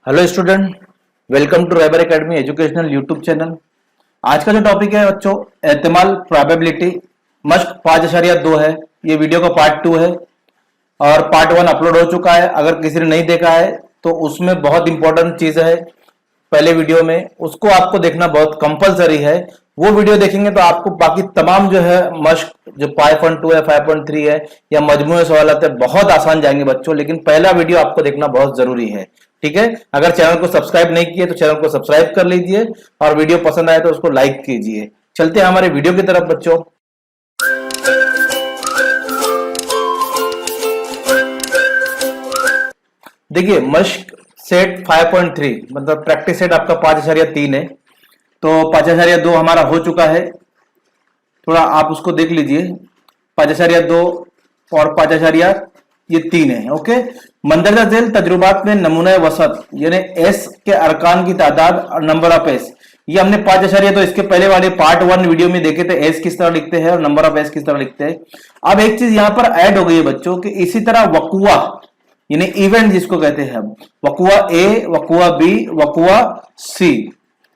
Hello student, welcome to रेबर academy educational YouTube channel. आज का जो टॉपिक है बच्चों, एहतिमाल प्रोबेबिलिटी मश्क 5.2 है। ये वीडियो का पार्ट 2 है और पार्ट 1 अपलोड हो चुका है। अगर किसी ने नहीं देखा है तो उसमें बहुत इंपॉर्टेंट चीज है पहले वीडियो में, उसको आपको देखना बहुत कंपलसरी है। वो वीडियो देखेंगे तो आपको बाकी तमाम जो है मश्क जो 5.2 है, 5.3 है या मजमूए सवालात है बहुत आसान जाएंगे बच्चों, लेकिन पहला वीडियो आपको देखना बहुत जरूरी है। ठीक है, अगर चैनल को सब्सक्राइब नहीं किए तो चैनल को सब्सक्राइब कर लीजिए और वीडियो पसंद आए तो उसको लाइक कीजिए। चलते हैं हमारे वीडियो की तरफ बच्चों। देखिए, मश्क सेट 5.3 मतलब प्रैक्टिस सेट आपका 5.3 है, तो 5.2 हमारा हो चुका है। थोड़ा आप उसको देख लीजिए, 5.2 और 5.3 है। ओके, मंदरजा झेल तजुर्बात में नमूना वसत यानी एस के अरकान की तादाद और नंबर ऑफ एस, ये हमने 5.2 इसके पहले वाले पार्ट 1 वीडियो में देखे थे। एस किस तरह लिखते हैं और नंबर ऑफ एस किस तरह लिखते हैं। अब एक चीज यहां पर ऐड हो गई है बच्चों कि इसी तरह वकुआ यानी इवेंट जिसको कहते हैं हम, वकुआ ए, वकुआ बी, वकुआ सी,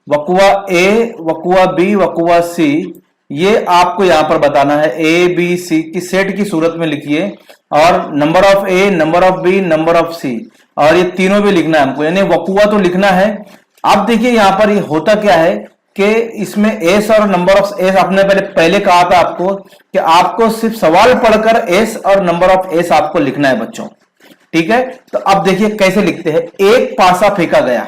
वकुआ ए, वकुआ बी, वकुआ सी, ये आपको यहां पर बताना है। ए बी सी की सेट की सूरत में लिखिए और number of A, number of B, number of C, और ये तीनों भी लिखना है हमको, यानी वकुआ तो लिखना है। अब देखिए यहां पर ये होता क्या है कि इसमें एस और नंबर ऑफ एस आपने पहले कहा था आपको कि आपको सिर्फ सवाल पढ़कर एस और नंबर ऑफ एस आपको लिखना है बच्चों। ठीक है, तो अब देखिए कैसे लिखते हैं। एक पासा फेंका गया,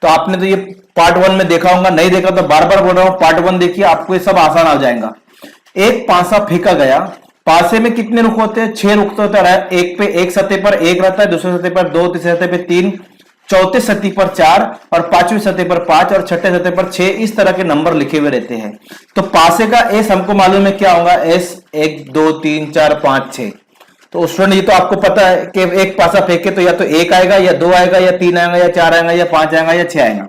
तो आपने तो ये पार्ट 1 में देखा होगा, नहीं देखा तो बार बार बोल रहा हूं, पार्ट 1 देखिए, आपको ये सब आसान आ जाएगा। एक पासा फेंका गया, पासे में कितने रुख होते हैं? 6 रुख होते हैं। एक पे एक सतह पर एक रहता है, दूसरे सतह पर 2, तीसरे सतह पर 3, चौथे सतह पर 4 और पांचवी सतह पर 5 और छठे सतह पर 6, इस तरह के नंबर लिखे हुए रहते हैं। तो पासे का एस हमको मालूम है क्या होगा, एस 1 2 3 4 5 6। तो स्टूडेंट ये तो आपको पता है कि एक पासा फेंके तो या तो 1 आएगा या 2 आएगा या 3 आएगा या 4 आएगा या 5 आएगा या 6 आएगा।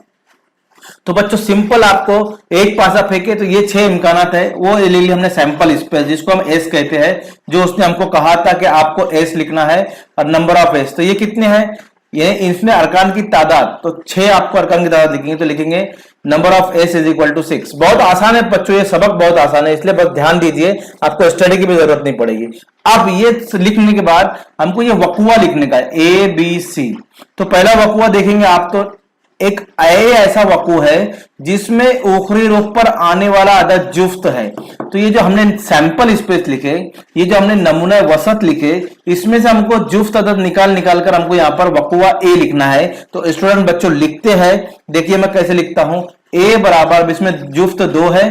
तो बच्चों सिंपल, आपको एक पासा फेंके तो ये 6 इम्कानात है, वो ले ली हमने सैंपल स्पेस जिसको हम एस कहते हैं, जो उसने हमको कहा था कि आपको एस लिखना है और नंबर ऑफ एस। तो ये कितने हैं, ये इसमें अरकान की तादाद, तो 6 आपको अरकान की तादाद लिखेंगे, तो लिखेंगे number of s is equal to 6। बहुत आसान है बच्चों, ये सबक बहुत आसान है, इसलिए बस ध्यान दीजिए, आपको स्टडी की भी जरूरत नहीं पड़ेगी। अब ये लिखने के बाद हमको ये वकुआ लिखने का है, ए बी सी। तो पहला वकुआ देखेंगे आप, तो एक ऐसा वकू है जिसमें ओखरी रुख पर आने वाला अदद जुफ्त है। तो ये जो हमने सैंपल स्पेस लिखे, ये जो हमने नमूना वसत लिखे, इसमें से हमको जुफ्त अदद निकाल कर हमको यहाँ पर वकुआ ए लिखना है। तो स्टूडेंट बच्चों लिखते हैं, देखिए मैं कैसे लिखता हूं। ए बराबर, इसमें जुफ्त 2 है,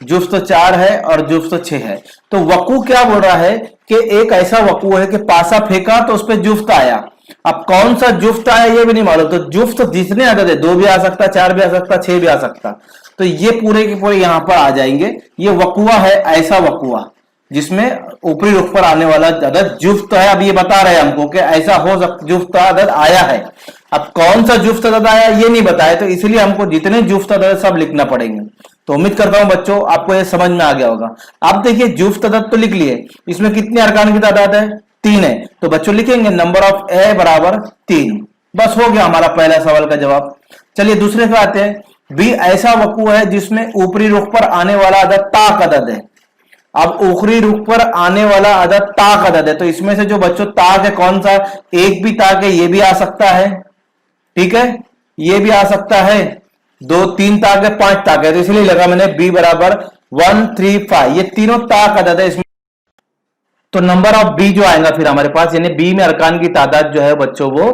जुफ्त 4 है और जुफ्त 6 है। तो वकू क्या बोल रहा है कि एक ऐसा वकू है कि पासा फेंका तो उस पर जुफ्त आया। अब कौन सा जुफ्त आया ये भी नहीं मालूम, तो जुफ्त जितने अदद है, 2 भी आ सकता, 4 भी आ सकता, 6 भी आ सकता, तो ये पूरे के पूरे यहां पर आ जाएंगे। ये वकुआ है, ऐसा वकुआ जिसमें ऊपरी रुख पर आने वाला अदद जुफ्त है। अब ये बता रहे हैं हमको कि ऐसा हो सकता जुफ्त अदद आया है। अब कौन सा जुफ्त अदद आया ये नहीं बताया, तो इसलिए हमको जितने जुफ्त अदद सब लिखना पड़ेंगे। तो उम्मीद करता हूं बच्चों आपको ये समझ में आ गया होगा। अब देखिए जुफ्त अदद तो लिख लिए, इसमें कितने अरकान की तादाद है, 3 है। तो बच्चों लिखेंगे नंबर ऑफ ए बराबर 3। बस हो गया हमारा पहला सवाल का जवाब। चलिए दूसरे पे आते हैं। बी ऐसा वकू है जिसमें ऊपरी रुख पर आने वाला अदद ताक अदद है। अब ऊपरी रुख पर आने वाला अदद ताक अदद है, तो इसमें से जो बच्चों ताक है कौन सा, एक भी ताक है, ये भी आ सकता है, ठीक है, ये भी आ सकता है, 2 3 ताक है, 5 ताक है, तो इसलिए लगा मैंने बी बराबर 1 3 5, ये तीनों ताक अदद है। इसमें तो नंबर ऑफ बी जो आएगा फिर हमारे पास, यानी बी में अरकान की तादाद जो है बच्चों वो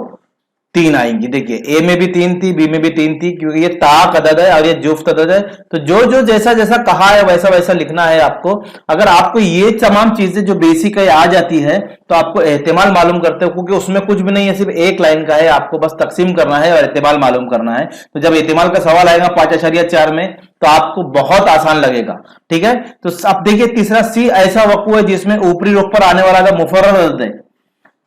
3 आएंगी। देखिए ए में भी 3 थी, बी में भी 3 थी, क्योंकि ये ताक अदद है और ये जुफ्त अदद है। तो जो जो जैसा जैसा कहा है वैसा वैसा लिखना है आपको। अगर आपको ये तमाम चीजें जो बेसिक है आ जाती है तो आपको एहतिमाल मालूम करते हो, क्योंकि उसमें कुछ भी नहीं है, सिर्फ एक लाइन का है, आपको बस तकसीम करना है और एहतिमाल मालूम करना है। तो जब एहतिमाल का सवाल आएगा 5.4 में तो आपको बहुत आसान लगेगा। ठीक है, तो अब देखिए तीसरा सी ऐसा वकू है जिसमें ऊपरी रुख पर आने वाला मुफर्रद अदद है।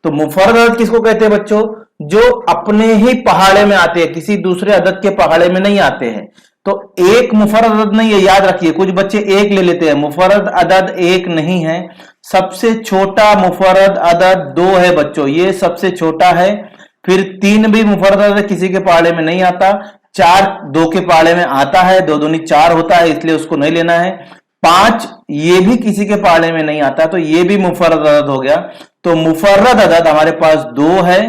तो मुफर्रद अदद किसको कहते हैं बच्चों, जो अपने ही पहाड़े में आते हैं, किसी दूसरे अदद के पहाड़े में नहीं आते हैं। तो एक मुफर्रद अदद नहीं है, याद रखिए, कुछ बच्चे एक ले लेते हैं, मुफर्रद अदद एक नहीं है। सबसे छोटा मुफर्रद अदद 2 है बच्चों, ये सबसे छोटा है। फिर 3 भी मुफर्रद किसी के पहाड़े में नहीं आता, 4 2 के पहाड़े में आता है, 2 दूनी 4 होता है इसलिए उसको नहीं लेना है, 5 ये भी किसी के पहाड़े में नहीं आता तो ये भी मुफर्रद अदद हो गया। तो मुफर्रद अदद हमारे पास 2 है,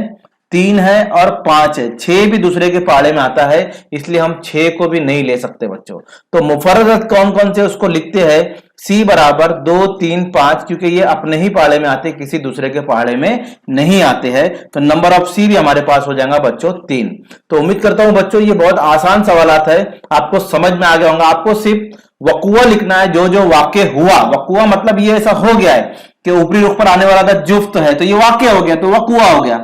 3 है और 5 है, 6 भी दूसरे के पहाड़े में आता है इसलिए हम 6 को भी नहीं ले सकते बच्चों। तो मुफर्रद अदद कौन कौन से उसको लिखते हैं, सी बराबर 2 3 5, क्योंकि ये अपने ही पहाड़े में आते किसी दूसरे के पहाड़े में नहीं आते हैं। तो नंबर ऑफ सी भी हमारे पास हो जाएगा बच्चों 3। तो उम्मीद करता हूं बच्चों ये बहुत आसान सवालात है, आपको समझ में आ गया होगा। आपको सिर्फ वकुआ लिखना है, जो जो वाक्य हुआ, वकुआ मतलब ये ऐसा हो गया है कि ऊपरी रुख पर आने वाला था जुफ्त है तो ये वाक्य हो गया, तो वकुआ हो गया।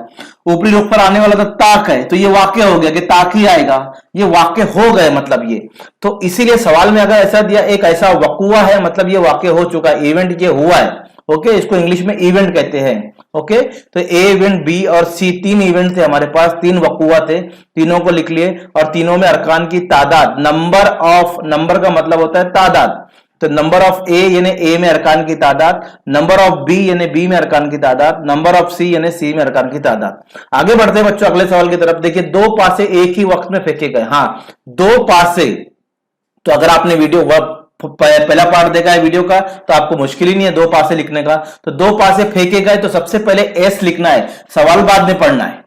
ऊपरी रुख पर आने वाला था ताक है तो ये वाक्य हो गया कि ताक ही आएगा, ये वाक्य हो गए मतलब ये। तो इसीलिए सवाल में अगर ऐसा दिया एक ऐसा वकुआ है मतलब ये वाक्य हो चुका है, इवेंट ये हुआ है। ओके, इसको इंग्लिश में इवेंट कहते हैं। ओके, तो ए इवेंट, बी और सी 3 इवेंट थे हमारे पास, 3 वकुआ थे, तीनों को लिख लिए और तीनों में अरकान की तादाद, नंबर ऑफ, नंबर का मतलब होता है तादाद, तो नंबर ऑफ ए यानी ए में अरकान की तादाद, नंबर ऑफ बी यानी बी में अरकान की तादाद, नंबर ऑफ सी यानी सी में अरकान की तादाद। आगे बढ़ते हैं बच्चों अगले सवाल की तरफ। देखिए 2 पासे एक ही वक्त में फेंके गए, हाँ 2 पासे, तो अगर आपने वीडियो पहला पार्ट देखा है वीडियो का तो आपको मुश्किल ही नहीं है 2 पासे लिखने का। तो 2 पासे फेंके गए तो सबसे पहले एस लिखना है, सवाल बाद में पढ़ना है,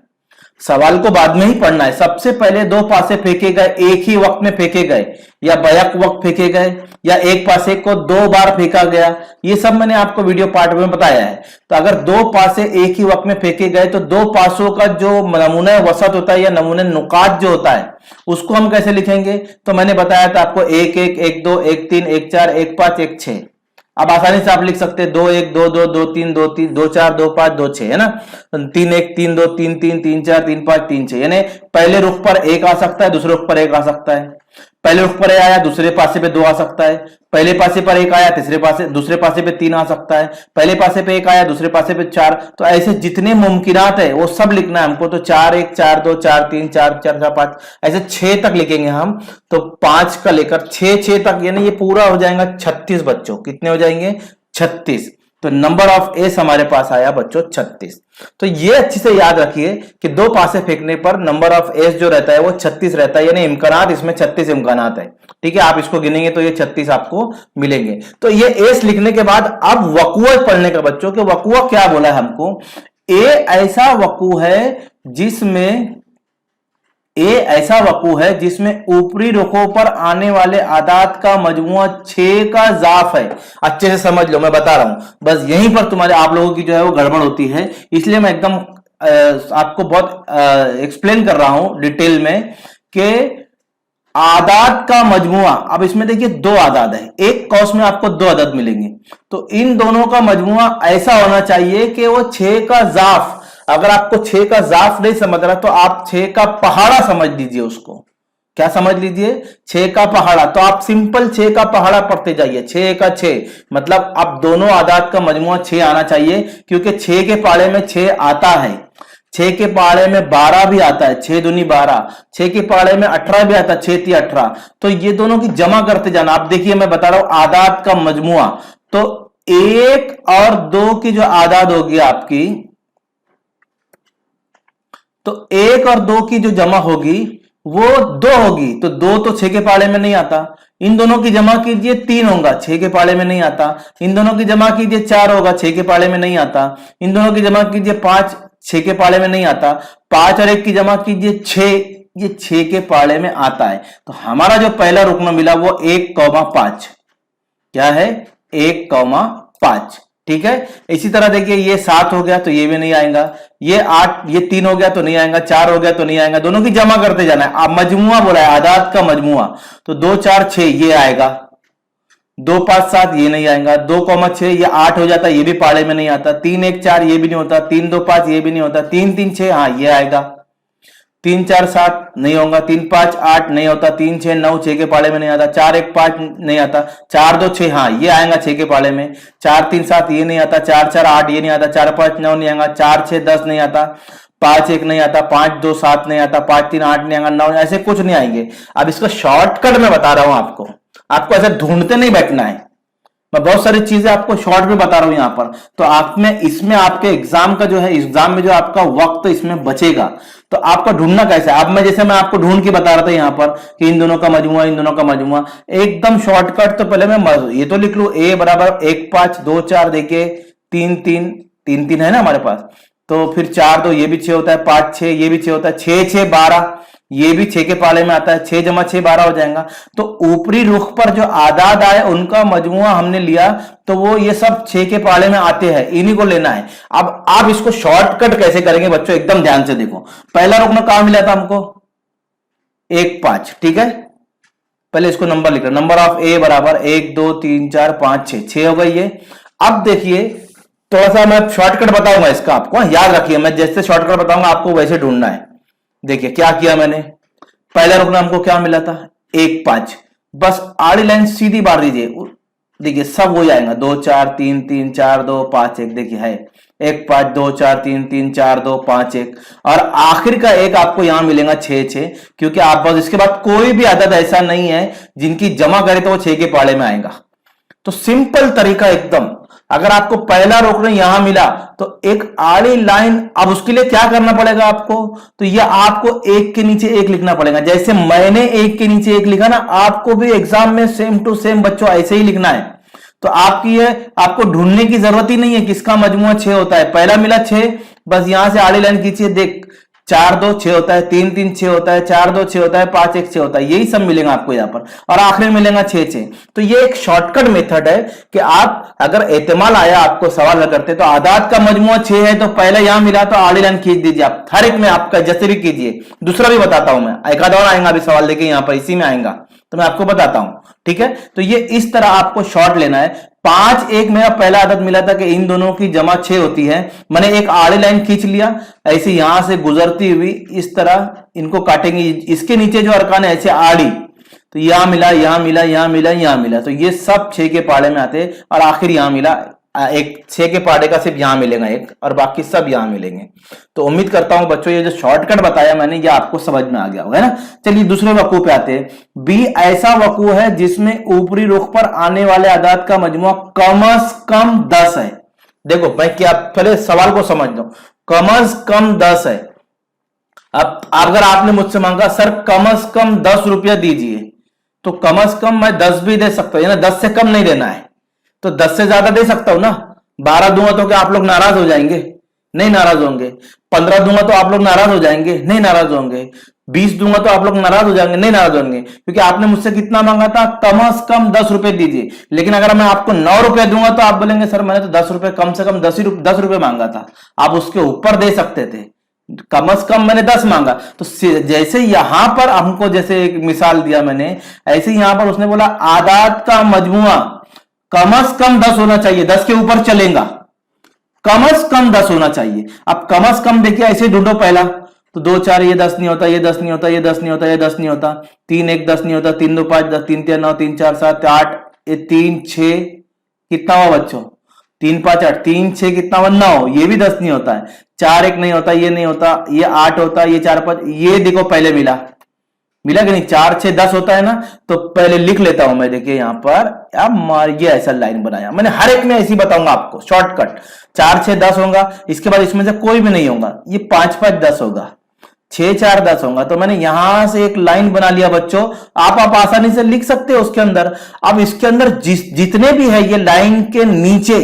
सवाल को बाद में ही पढ़ना है। सबसे पहले 2 पासे फेंके गए, एक ही वक्त में फेंके गए या बैक वक्त फेंके गए या एक पासे को 2 बार फेंका गया, ये सब मैंने आपको वीडियो पार्ट में बताया है। तो अगर 2 पासे एक ही वक्त में फेंके गए तो 2 पासों का जो नमूना वसत होता है या नमूने नुकात जो होता है उसको हम कैसे लिखेंगे, तो मैंने बताया था आपको 1 1 1 2 1 3 1 4 1 5 1 6। अब आसानी से आप लिख सकते हैं 2 1 2 2 2 3 2 3 2 4 2 5 2 6, है ना। 3 1 3 2 3 3 3 4 3 5 3 6, यानी पहले रुख पर 1 आ सकता है, दूसरे रुख पर 1 आ सकता है, पहले रुख पर 1 आया दूसरे पासे पे 2 आ सकता है, पहले पासे पर 1 आया तीसरे पासे दूसरे पासे पे 3 आ सकता है, पहले पासे पे 1 आया दूसरे पासे पे 4। तो ऐसे जितने मुमकिनात है वो सब लिखना है हमको। तो 4 1 4 2 4 3 4 4 4 5 ऐसे 6 तक लिखेंगे हम। तो 5 का लेकर 6 तक, यानी ये पूरा हो जाएगा 36 बच्चों। कितने हो जाएंगे? 36। तो नंबर ऑफ एस हमारे पास आया बच्चों 36। तो ये अच्छी से याद रखिए कि 2 पासे फेंकने पर नंबर ऑफ एस जो रहता है वो 36 रहता है, यानी इम्कानात इसमें 36 इम्कानात है। ठीक है, आप इसको गिनेंगे तो ये 36 आपको मिलेंगे। तो ये एस लिखने के बाद अब वकुआ पढ़ने का बच्चों कि वकुआ क्या बोला है हमको। ए ऐसा वकू है जिसमें ऐसा वकू है जिसमें ऊपरी रुखों पर आने वाले आदात का मजमुआ 6 का जाफ है। अच्छे से समझ लो, मैं बता रहा हूं, बस यहीं पर तुम्हारे आप लोगों की जो है वो गड़बड़ होती है, इसलिए मैं एकदम आपको बहुत एक्सप्लेन कर रहा हूं डिटेल में कि आदात का मजमुआ। अब इसमें देखिए 2 आदाद है, एक कौस में आपको 2 अदद मिलेंगे, तो इन दोनों का मजमुआ ऐसा होना चाहिए कि वो 6 का जाफ, अगर आपको 6 का जाफ नहीं समझ रहा तो आप 6 का पहाड़ा समझ लीजिए उसको। क्या समझ लीजिए? 6 का पहाड़ा। तो आप सिंपल 6 का पहाड़ा पढ़ते जाइए, 6 का 6 मतलब अब दोनों आदात का मजमुआ 6 आना चाहिए, क्योंकि 6 के पहाड़े में 6 आता है, 6 के पहाड़े में 12 भी आता है, 6 दूनी 12, 6 के पहाड़े में 18 भी आता है, 6 3 18। तो ये दोनों की जमा करते जाना। आप देखिए मैं बता रहा हूं आदात का मजमुआ, तो 1 और 2 की जो आदाद होगी आपकी, तो 1 और 2 की जो जमा होगी वो 2 होगी। तो 2 तो 6 के पहाड़े में नहीं आता, इन दोनों की जमा कीजिए 3 होगा, 6 के पहाड़े में नहीं आता। इन दोनों की जमा कीजिए 4 होगा, 6 के पहाड़े में नहीं आता। इन दोनों की जमा कीजिए 5, 6 के पहाड़े में नहीं आता। 5 और 1 की जमा कीजिए 6, ये 6 के पहाड़े में आता है। तो हमारा जो पहला रुकन मिला वो 1,5, क्या है? 1,5। ठीक है, इसी तरह देखिए ये 7 हो गया तो ये भी नहीं आएगा, ये 8, ये 3 हो गया तो नहीं आएगा, 4 हो गया तो नहीं आएगा, दोनों की जमा करते जाना है। अब मजमुआ बोला है, आदात का मजमुआ, तो 2 4 6 ये आएगा, 2 5 7 ये नहीं आएगा, 2,6 ये 8 हो जाता, ये भी पहाड़े में नहीं आता, 3 1 4 ये भी नहीं होता, 3 2 5 ये भी नहीं होता, 3 3 6 हाँ ये आएगा, 3 4 7 नहीं होगा, 3 5 8 नहीं होता, 3 6 9 6 के पाले में नहीं आता, 4 1 5 नहीं आता, 4 2 6 हाँ ये आएगा 6 के पाले में, 4 3 7 ये नहीं आता, 4 4 8 ये नहीं आता, 4 5 9 नहीं आएगा, 4 6 10 नहीं आता, 5 1 नहीं आता, 5 2 7 नहीं आता, 5 3 8 नहीं आएगा, 9 ऐसे कुछ नहीं आएंगे। अब इसका शॉर्टकट मैं बता रहा हूं आपको ऐसे ढूंढते नहीं बैठना है, मैं बहुत सारी चीजें आपको शॉर्ट में बता रहा हूं यहां पर। तो आप में इसमें आपके एग्जाम का जो है, एग्जाम में जो आपका वक्त इसमें बचेगा, तो आपका ढूंढना कैसे है। अब मैं आपको ढूंढ के बता रहा था यहां पर कि इन दोनों का मजमुआ, इन दोनों का मजमुआ, एकदम शॉर्टकट। तो पहले मैं ये तो लिख लू, a बराबर 1 5 2 4, देखिए 3 3 3 3 है ना हमारे पास। तो फिर 4 2 ये भी 6 होता है, 5 6 ये भी 6 होता है, 6 6 12 ये भी 6 के पाले में आता है, 6 जमा 6 12 हो जाएगा। तो ऊपरी रुख पर जो आदाद आए उनका मजमुआ हमने लिया, तो वो ये सब 6 के पाले में आते हैं, इन्हीं को लेना है। अब आप इसको शॉर्टकट कैसे करेंगे बच्चों, एकदम ध्यान से देखो। पहला रुकना कहां मिला था हमको, 1 5, ठीक है। पहले इसको नंबर लिख रहा, नंबर ऑफ ए बराबर 1 2 3 4 5 6, 6 हो गई ये। अब देखिए थोड़ा सा मैं शॉर्टकट बताऊंगा इसका, आपको याद रखिए, मैं जैसे शॉर्टकट बताऊंगा आपको वैसे ढूंढना है। देखिए क्या किया मैंने, पहला रुकना हमको क्या मिला था, 1 5, बस आड़ी लाइन सीधी मार दीजिए, देखिए सब हो जाएगा, 2 4 3 3 4 2 5 1, देखिए है 1 5 2 4 3 3 4 2 5 1, और आखिर का एक आपको यहां मिलेगा 6 6, क्योंकि आप बस इसके बाद कोई भी आदत ऐसा नहीं है जिनकी जमा करे तो वो 6 के पाड़े में आएगा। तो सिंपल तरीका एकदम। अगर आपको पहला रोकना यहां मिला तो एक आड़ी लाइन, अब उसके लिए क्या करना पड़ेगा आपको, तो ये आपको एक के नीचे एक लिखना पड़ेगा। जैसे मैंने एक के नीचे एक लिखा ना, आपको भी एग्जाम में सेम टू सेम बच्चों ऐसे ही लिखना है। तो आपको ढूंढने की जरूरत ही नहीं है किसका मजमुआ 6 होता है। पहला मिला 6, बस यहां से आड़ी लाइन खींचिए, देख 4 2 6 होता है, 3 3 6 होता है, 4 2 6 होता है, 5 1 6 होता है, यही सब मिलेगा आपको यहां पर, और आखिर में मिलेगा 6 6। तो ये एक शॉर्टकट मेथड है कि आप अगर एहतमाल आया आपको सवाल न करते तो आदाद का मजमुआ 6 है, तो पहले यहां मिला तो आड़ी लाइन खींच दीजिए आप, हर एक में आपका जैसे भी कीजिए। दूसरा भी बताता हूं मैं, एक आधा और आएगा अभी सवाल, देखिए यहां पर इसी में आएगा तो मैं आपको बताता हूं, ठीक है। तो ये इस तरह आपको शॉर्ट लेना है। 5 1 मेरा पहला आदत मिला था कि इन दोनों की जमा 6 होती है, मैंने एक आड़ी लाइन खींच लिया, ऐसे यहां से गुजरती हुई इस तरह इनको काटेंगे, इसके नीचे जो अरकान है ऐसे आड़ी, तो यहां मिला, यहां मिला, यहां मिला, यहां मिला, तो ये सब 6 के पाड़े में आते, और आखिर यहां मिला एक 6 के पाड़े का सिर्फ यहां मिलेगा एक, और बाकी सब यहां मिलेंगे। तो उम्मीद करता हूं बच्चों ये जो शॉर्टकट बताया मैंने ये आपको समझ में आ गया होगा, है ना। चलिए दूसरे वकू पे आते हैं। बी ऐसा वकू है जिसमें ऊपरी रुख पर आने वाले आदाद का मजमुआ कम से कम 10 है। देखो मैं क्या, पहले सवाल को समझ लो, कम से कम 10 है। अब अगर आपने मुझसे मांगा सर कम से कम 10 रुपया दीजिए, तो कम से कम मैं 10 भी दे सकता हूं, 10 से कम नहीं देना है, तो 10 से ज्यादा दे सकता हूं ना। 12 दूंगा तो क्या आप लोग नाराज हो जाएंगे, नहीं नाराज होंगे। 15 दूंगा तो आप लोग नाराज हो जाएंगे, नहीं नाराज होंगे। 20 दूंगा तो आप लोग नाराज हो जाएंगे, नहीं नाराज होंगे, क्योंकि आपने मुझसे कितना मांगा था, कम से कम 10 रुपए दीजिए। लेकिन अगर मैं आपको 9 रुपए दूंगा तो आप बोलेंगे सर मैंने तो 10 रुपए, कम से कम 10 रुपए मांगा था, आप उसके ऊपर दे सकते थे, कम से कम मैंने 10 मांगा। तो जैसे यहां पर हमको, जैसे एक मिसाल दिया मैंने, ऐसे यहां पर उसने बोला आदाद का मजमुआ कम से कम 10 होना चाहिए, 10 के ऊपर चलेगा, कम से कम 10 होना चाहिए। अब कम से कम देखिए ऐसे ढूंढो, पहला तो 2 4 ये 10 नहीं होता, ये 10 नहीं होता, ये 10 नहीं होता, ये 10 नहीं होता, 3 1 10 नहीं होता, 3 2 5 10, 3 3 9, 3 4 7 8, ये 3 6 कितना हुआ बच्चों, 3 5 8, 3 6 कितना हुआ 9, ये भी 10 नहीं होता है, 4 1 नहीं होता, ये नहीं होता, ये 8 होता, ये 4 5, ये देखो पहले मिला कि नहीं, 4 6 10 होता है ना। तो पहले लिख लेता हूं मैं, देखिए यहां पर अब ये ऐसा लाइन बनाया मैंने, हर एक में ऐसी बताऊंगा आपको शॉर्टकट। 4 6 10 होगा, इसके बाद इसमें से कोई भी नहीं होगा, ये 5 5 10 होगा, 6 4 10 होगा। तो मैंने यहां से एक लाइन बना लिया बच्चों, आप आसानी से लिख सकते हो उसके अंदर। अब इसके अंदर जितने भी है ये लाइन के नीचे,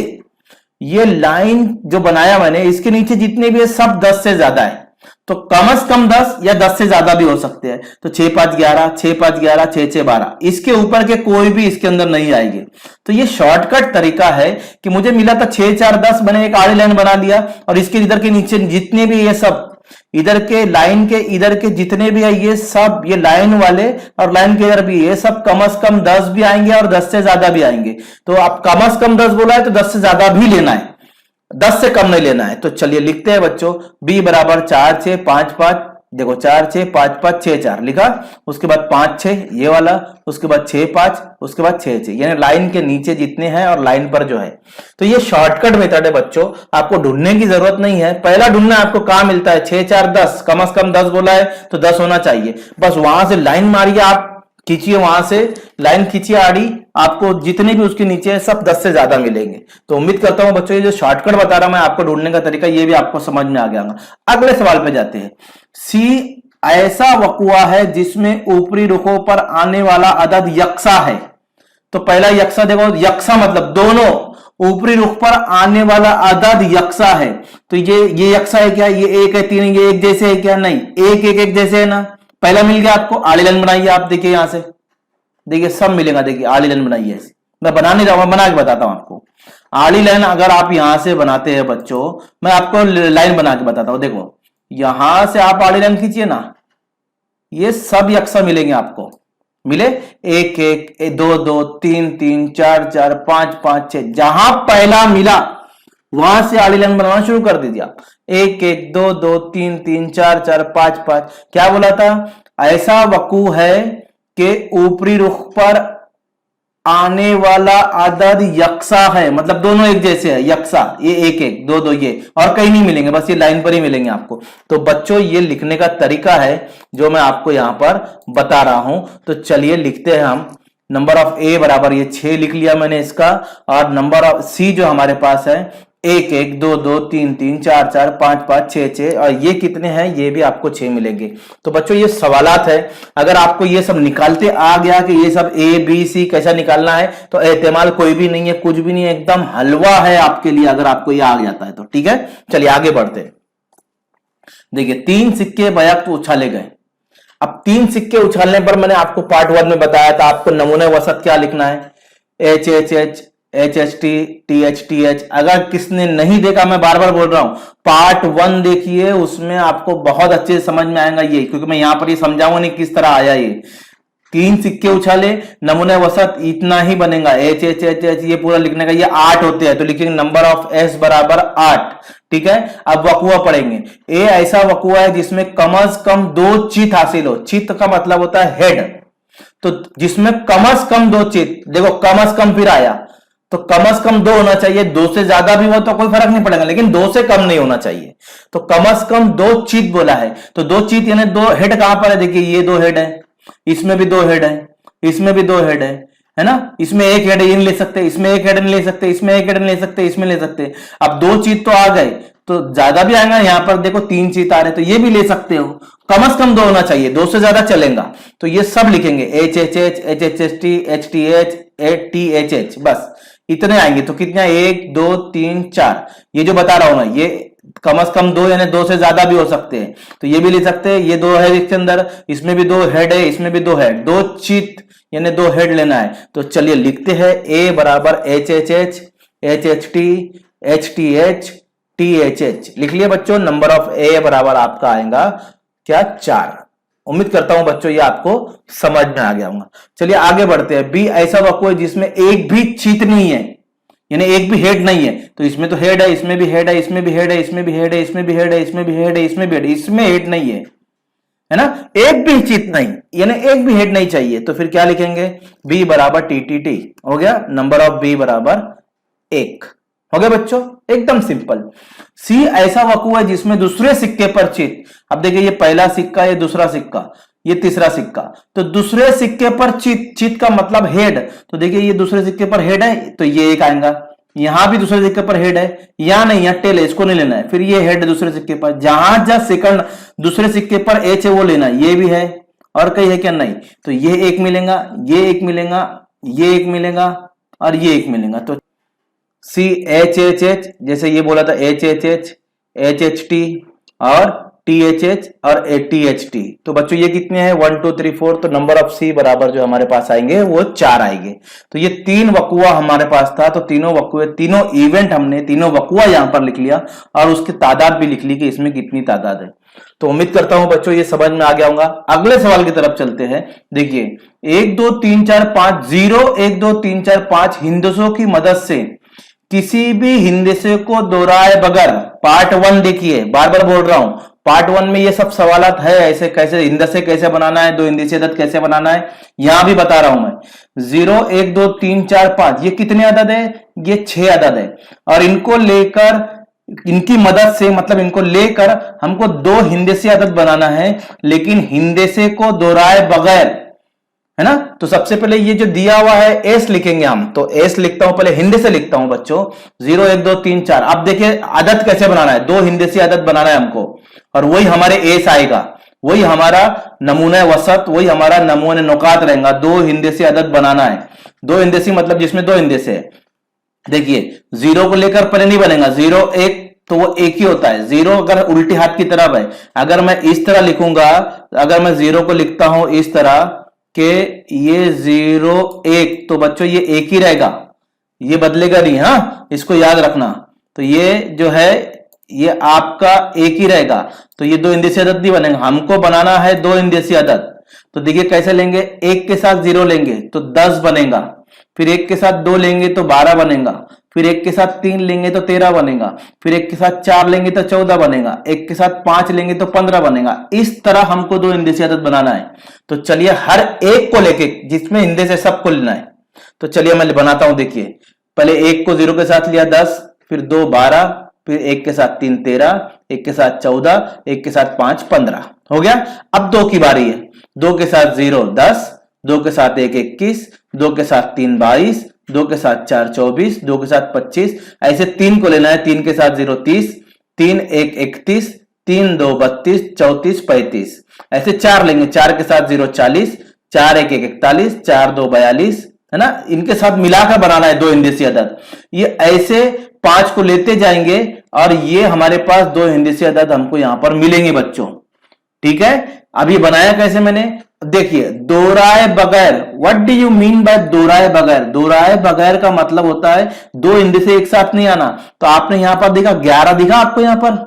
ये लाइन जो बनाया मैंने इसके नीचे जितने भी है सब 10 से ज्यादा है, तो कम से कम 10 या 10 से ज्यादा भी हो सकते हैं। तो 6 5 11, 6 5 11, 6 6 12, इसके ऊपर के कोई भी इसके अंदर नहीं आएंगे। तो ये शॉर्टकट तरीका है कि मुझे मिला था 6 4 10, मैंने एक आड़ी लाइन बना लिया, और इसके इधर के नीचे जितने भी ये सब, इधर के लाइन के इधर के जितने भी है ये सब, ये लाइन वाले और लाइन के इधर भी, ये सब कम से कम 10 भी आएंगे और 10 से ज्यादा भी आएंगे। तो आप कम से कम 10 बोला है तो 10 से ज्यादा भी लेना है, 10 से कम नहीं लेना है। तो चलिए लिखते हैं बच्चों, b बराबर 4 6 5 5, देखो 4 6 5 5 6 4 लिखा, उसके बाद 5 6 ये वाला, उसके बाद 6 5, उसके बाद 6 6, यानी लाइन के नीचे जितने हैं और लाइन पर जो है। तो ये शॉर्टकट मेथड है बच्चों, आपको ढूंढने की जरूरत नहीं है। पहला ढूंढना आपको कहां मिलता है, 6 4 10, कम से कम 10 बोला है तो 10 होना चाहिए, बस वहां से लाइन मारिए आप, खींचिए, वहां से लाइन खींचिए आड़ी, आपको जितने भी उसके नीचे है सब 10 से ज्यादा मिलेंगे। तो उम्मीद करता हूं बच्चों ये जो शॉर्टकट बता रहा हूं मैं आपको ढूंढने का तरीका, ये भी आपको समझ में आ गया होगा। अगले सवाल पे जाते हैं। सी ऐसा वकुआ है जिसमें ऊपरी रुखों पर आने वाला अदद यक्सा है। तो पहला यक्सा देखो, यक्सा मतलब दोनों ऊपरी रुख पर आने वाला अदद यक्सा है। तो ये यक्सा है क्या? ये एक है, तीन, ये एक जैसे है क्या? नहीं, एक एक एक जैसे है ना। पहला मिल गया आपको, आड़ी लाइन बनाइए आप, देखिए यहां से, देखिए सब मिलेगा। देखिए आड़ी लाइन बनाइए ऐसे, मैं बना नहीं रहा हूं, बना के बताता हूं आपको। आड़ी लाइन अगर आप यहां से बनाते हैं बच्चों, मैं आपको लाइन बना के बताता हूं। देखो यहां से आप आड़ी लाइन खींचिए ना, ये सब यक्सा मिलेंगे आपको। मिले, एक एक, दो दो, तीन तीन, चार चार, पांच पांच, छह, जहां पहला मिला वहां से आड़ी लाइन बनाना शुरू कर दीजिए आप। एक एक, दो दो, तीन तीन, चार चार, पांच पांच। क्या बोला था? ऐसा वकू है कि ऊपरी रुख पर आने वाला अदद यक्सा है, मतलब दोनों एक जैसे है, यक्सा, ये एक एक, दो दो, ये और कहीं नहीं मिलेंगे, बस ये लाइन पर ही मिलेंगे आपको। तो बच्चों ये लिखने का तरीका है जो मैं आपको यहां पर बता रहा हूं। तो चलिए लिखते हैं हम। नंबर ऑफ ए बराबर ये 6 लिख लिया मैंने इसका, और नंबर ऑफ सी जो हमारे पास है एक एक, दो दो, तीन तीन, चार चार, पांच पांच, छह छह, और ये कितने हैं? ये भी आपको 6 मिलेंगे। तो बच्चों ये सवालात है, अगर आपको ये सब निकालते आ गया कि ये सब ए बी सी कैसा निकालना है, तो एहतिमाल कोई भी नहीं है, कुछ भी नहीं है, एकदम हलवा है आपके लिए अगर आपको ये आ जाता है तो। ठीक है, चलिए आगे बढ़ते हैं। देखिए 3 सिक्के बैक उछाले गए। अब 3 सिक्के उछालने पर मैंने आपको पार्ट 1 में बताया था आपको नमूने वसत क्या लिखना है, H H H, H H T, T H T H. अगर किसने नहीं देखा, मैं बार बार बोल रहा हूं, पार्ट 1 देखिए, उसमें आपको बहुत अच्छे से समझ में आएगा ये, क्योंकि मैं यहां पर ये समझाऊंगा नहीं किस तरह आया ये। 3 सिक्के उछाले, नमूने वसत इतना ही बनेगा, एच एच एच एच, ये पूरा लिखने का। ये 8 होते हैं तो लिखेंगे नंबर ऑफ एस बराबर 8। ठीक है, अब वकुआ पढ़ेंगे। ए ऐसा वकुआ है जिसमें कम से कम 2 चित हासिल हो। चित का मतलब होता है हेड, तो जिसमें कम से कम 2 चित, देखो कम से कम फिर आया, तो कम से कम 2 होना चाहिए। 2 से ज्यादा भी हो तो कोई फर्क नहीं पड़ेगा, लेकिन 2 से कम नहीं होना चाहिए। तो कम से कम 2 चित बोला है, तो 2 चित यानी 2 हेड कहां पर है? देखिए ये 2 हेड है, इसमें भी 2 हेड है, इसमें भी 2 हेड है ना। इसमें एक हेड ये नहीं ले सकते, इसमें एक हेड नहीं ले सकते, इसमें एक हेड नहीं ले सकते, इसमें ले सकते। अब 2 चित तो आ गए, तो ज्यादा भी आएगा। यहां पर देखो 3 चित आ रहे, तो ये भी ले सकते हो। कम से कम 2 होना चाहिए, 2 से ज्यादा चलेगा। तो ये सब लिखेंगे, H H H, H H H T, H T H, A T H H, बस इतने आएंगे। तो कितना? 1 2 3 4, ये जो बता रहा हूं ना, ये कम से कम 2 यानी 2 से ज्यादा भी हो सकते हैं, तो ये भी ले सकते हैं। ये 2 है इसके अंदर, इसमें भी 2 हेड है, इसमें भी 2 हेड, 2 चित यानी 2 हेड लेना है। तो चलिए लिखते हैं, ए बराबर H H H, H H T, H T H, T H H. लिख लिया बच्चों, नंबर ऑफ ए बराबर आपका आएगा क्या? 4। उम्मीद करता हूं बच्चों ये आपको समझ में आ गया होगा। चलिए आगे बढ़ते हैं। बी ऐसा वक्र है जिसमें एक भी चित नहीं है, यानी एक भी हेड नहीं है। तो इसमें तो हेड है, इसमें भी हेड है, इसमें भी हेड है, इसमें भी हेड है, इसमें भी हेड है, इसमें भी हेड है, इसमें भी हेड है, इसमें हेड नहीं है ना। एक भी चित नहीं, यानी एक भी हेड नहीं चाहिए। तो फिर क्या लिखेंगे? बी बराबर टी टी टी हो गया, नंबर ऑफ बी बराबर 1 हो गया बच्चों, एकदम सिंपल। सी ऐसा वक्र है जिसमें दूसरे सिक्के पर चित, अब देखिए ये पहला सिक्का, ये दूसरा सिक्का, ये तीसरा सिक्का, तो दूसरे सिक्के पर चित, चित का मतलब हेड। तो देखिए ये दूसरे सिक्के पर हेड है, तो ये एक आएगा। यहां भी दूसरे सिक्के पर हेड है, यहां नहीं, यहां टेल है, इसको नहीं लेना है। फिर ये हेड दूसरे सिक्के पर, जहां जहां सेकंड दूसरे सिक्के पर एच है वो लेना है। ये भी है, और कहीं है क्या? नहीं। तो ये एक मिलेगा, ये एक मिलेगा, ये एक मिलेगा, और ये एक मिलेगा। तो सी एच एच एच, जैसे ये बोला था H H H, H H T, और टी एच एच, और टी एच टी। तो बच्चों ये कितने हैं? 1 2 3 4। तो नंबर ऑफ सी बराबर जो हमारे पास आएंगे वो 4 आएंगे। तो ये 3 वकुआ हमारे पास था, तो तीनों वकुए, तीनों इवेंट हमने, तीनों वकुआ यहां पर लिख लिया, और उसकी तादाद भी लिख ली कि इसमें कितनी तादाद है। तो उम्मीद करता हूं बच्चों ये समझ में आ गया होगा। अगले सवाल की तरफ चलते हैं। देखिए 1 2 3 4 5 0 1 2 3 4 5 हिंदसों की मदद से किसी भी हिंदसे को दोहराए बगैर, पार्ट 1 देखिए, बार बार बोल रहा हूं, पार्ट 1 में ये सब सवालात है, ऐसे कैसे हिंदसे कैसे बनाना है, 2 हिंदसी अदद कैसे बनाना है, यहां भी बता रहा हूं मैं। 0 1 2 3 4 5 ये कितने अदद है? ये 6 अदद है, और इनको लेकर, इनकी मदद से मतलब इनको लेकर हमको 2 हिंदसी अदद बनाना है, लेकिन हिंदसे को दोहराए बगैर, है ना। तो सबसे पहले ये जो दिया हुआ है एस लिखेंगे हम, तो एस लिखता हूं, पहले हिंदी से लिखता हूं बच्चों, 0 1 2 3 4। अब देखिए अदद कैसे बनाना है, दो हिंदी से अदद बनाना है हमको, और वही हमारे एस आएगा, वही हमारा नमूना वसत, वही हमारा नमूने नुकात रहेगा। दो हिंदी से अदद बनाना है, दो हिंदी से मतलब जिसमें दो हिंदी से। देखिए जीरो को लेकर पहले नहीं बनेगा, 0 1 तो वो एक ही होता है। जीरो अगर उल्टी हाथ की तरफ है, अगर मैं इस तरह लिखूंगा, अगर मैं जीरो को लिखता हूं इस तरह के ये 0 1, तो बच्चों ये एक ही रहेगा, ये बदलेगा नहीं। हाँ, इसको याद रखना। तो ये जो है ये आपका एक ही रहेगा, तो ये दो इंदेसी अदद नहीं बनेगा, हमको बनाना है दो इंदेसी अदद। तो देखिए कैसे लेंगे, एक के साथ 0 लेंगे तो 10 बनेगा, फिर एक के साथ 2 लेंगे तो 12 बनेगा, फिर एक के साथ 3 लेंगे तो 13 बनेगा, फिर एक के साथ 4 लेंगे तो 14 बनेगा, एक के साथ 5 लेंगे तो 15 बनेगा। इस तरह हमको दो इंदेसी अदद बनाना है। तो चलिए हर एक को लेके, जिसमें हिंदी से सबको लेना है, तो चलिए मैं बनाता हूं। देखिए पहले एक को 0 के साथ लिया 10, फिर 2 12, फिर एक के साथ 3 13, एक के साथ 14, एक के साथ 5 15 हो गया। अब 2 की बारी है, 2 के साथ 0 10, 2 के साथ 1 21, 2 के साथ 3 22, 2 के साथ 4 24, 2 के साथ 25, ऐसे 3 को लेना है। 3 के साथ 0 30, 3 1 31, 3 2 32, 34 35, ऐसे 4 लेंगे। 4 के साथ 0 40, 4 1 1 41, 4 2 42, है ना। इनके साथ मिलाकर बनाना है दो हिंदी अदद। ये ऐसे 5 को लेते जाएंगे और ये हमारे पास दो हिंदी अदद हमको यहां पर मिलेंगे बच्चों, ठीक है। अब ये बनाया कैसे मैंने, देखिए दोहराए बगैर, what do you mean by दोहराए बगैर। दोहराए बगैर का मतलब होता है दो हिंदी से एक साथ नहीं आना। तो आपने यहां पर देखा 11 दिखा आपको, यहां पर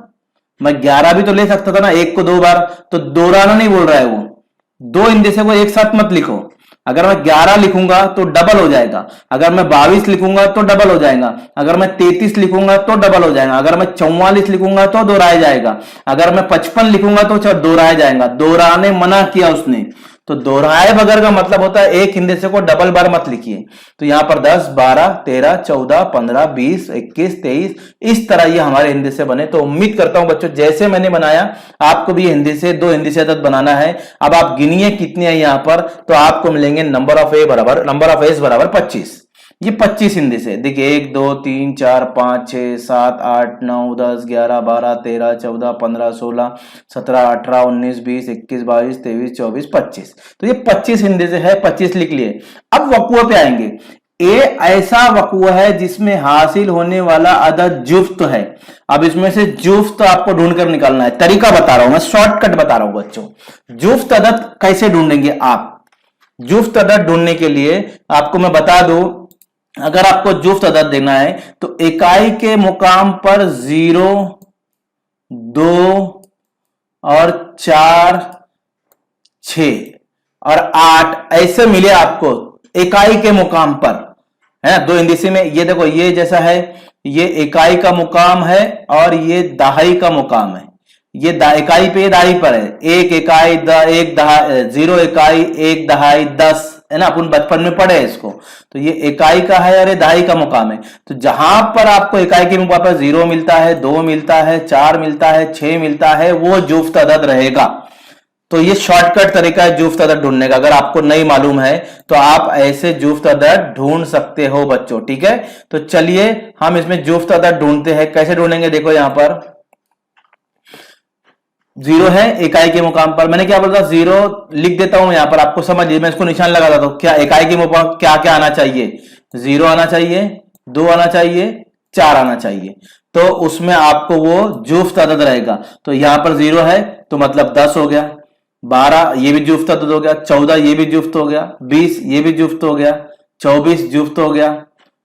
मैं 11 भी तो ले सकता था ना, एक को 2 बार, तो दोहराना नहीं बोल रहा है वो। दो हिंदी से को एक साथ मत लिखो। अगर मैं 11 लिखूंगा तो डबल हो जाएगा, अगर मैं 22 लिखूंगा तो डबल हो जाएगा, अगर मैं 33 लिखूंगा तो डबल हो जाएगा, अगर मैं 44 लिखूंगा तो दोहराया जाएगा, अगर मैं 55 लिखूंगा तो दोहराया जाएगा। दोहराने मना किया उसने। तो दोहराए बगैर का मतलब होता है एक हिंदी से को डबल बार मत लिखिए। तो यहां पर 10 12 13 14 15 20 21 23 इस तरह ये हमारे हिंदी से बने। तो उम्मीद करता हूं बच्चों जैसे मैंने बनाया आपको भी हिंदी से दो हिंदी से अदद बनाना है। अब आप गिनिए कितनी है यहां पर, तो आपको मिलेंगे नंबर ऑफ एस बराबर 25। ये 25 हिंदी से देखिए 1 2 3 4 5 6 7 8 9 10 11 12 13 14 15 16 17 18 19 20 21 22 23 24 25। तो ये 25 हिंदी से है, 25 लिख लिए। अब वकुआ पे आएंगे। ए ऐसा वकुआ है जिसमें हासिल होने वाला अदद जुफ्त है। अब इसमें से जुफ्त आपको ढूंढ कर निकालना है। तरीका बता रहा हूं मैं, शॉर्टकट बता रहा हूं बच्चों। जुफ्त अदद कैसे ढूंढेंगे आप, जुफ्त अदद ढूंढने के लिए आपको मैं बता दूं, अगर आपको जुफ्त अदद देना है तो इकाई के मुकाम पर 0 2 और 4 6 और 8 ऐसे मिले आपको इकाई के मुकाम पर, है ना। दो इंदेसी में ये देखो, ये जैसा है, ये इकाई का मुकाम है और ये दहाई का मुकाम है। ये इकाई पे दाई पर है, एक इकाई एक दहाई, 0 इकाई 1 दहाई 10, है ना, अपन बचपन में पढ़े इसको। तो ये इकाई का है और ये दहाई का मुकाम है। तो जहां पर आपको इकाई के मुकाम पर 0 मिलता है, 2 मिलता है, 4 मिलता है, 6 मिलता है, वो जुफ्त अदद रहेगा। तो ये शॉर्टकट तरीका है जुफ्त अदद ढूंढने का। अगर आपको नहीं मालूम है तो आप ऐसे जुफ्त अदद ढूंढ सकते हो बच्चों, ठीक है। तो चलिए हम इसमें जुफ्त अदद ढूंढते हैं। कैसे ढूंढेंगे, देखो यहां पर 0 है इकाई के मुकाम पर, मैंने क्या बोला था 0 लिख देता हूं यहां पर, आपको समझिए, मैं इसको निशान लगा देता हूं। क्या इकाई के मुकाम क्या क्या आना चाहिए, 0 आना चाहिए, 2 आना चाहिए, 4 आना चाहिए। तो उसमें आपको वो जुफ्त अदद रहेगा। तो यहां पर 0 है तो मतलब 10 हो गया, 12 ये भी जुफ्त अदद हो गया, 14 ये भी जुफ्त हो गया, 20 ये भी जुफ्त हो गया, 24 जुफ्त हो गया,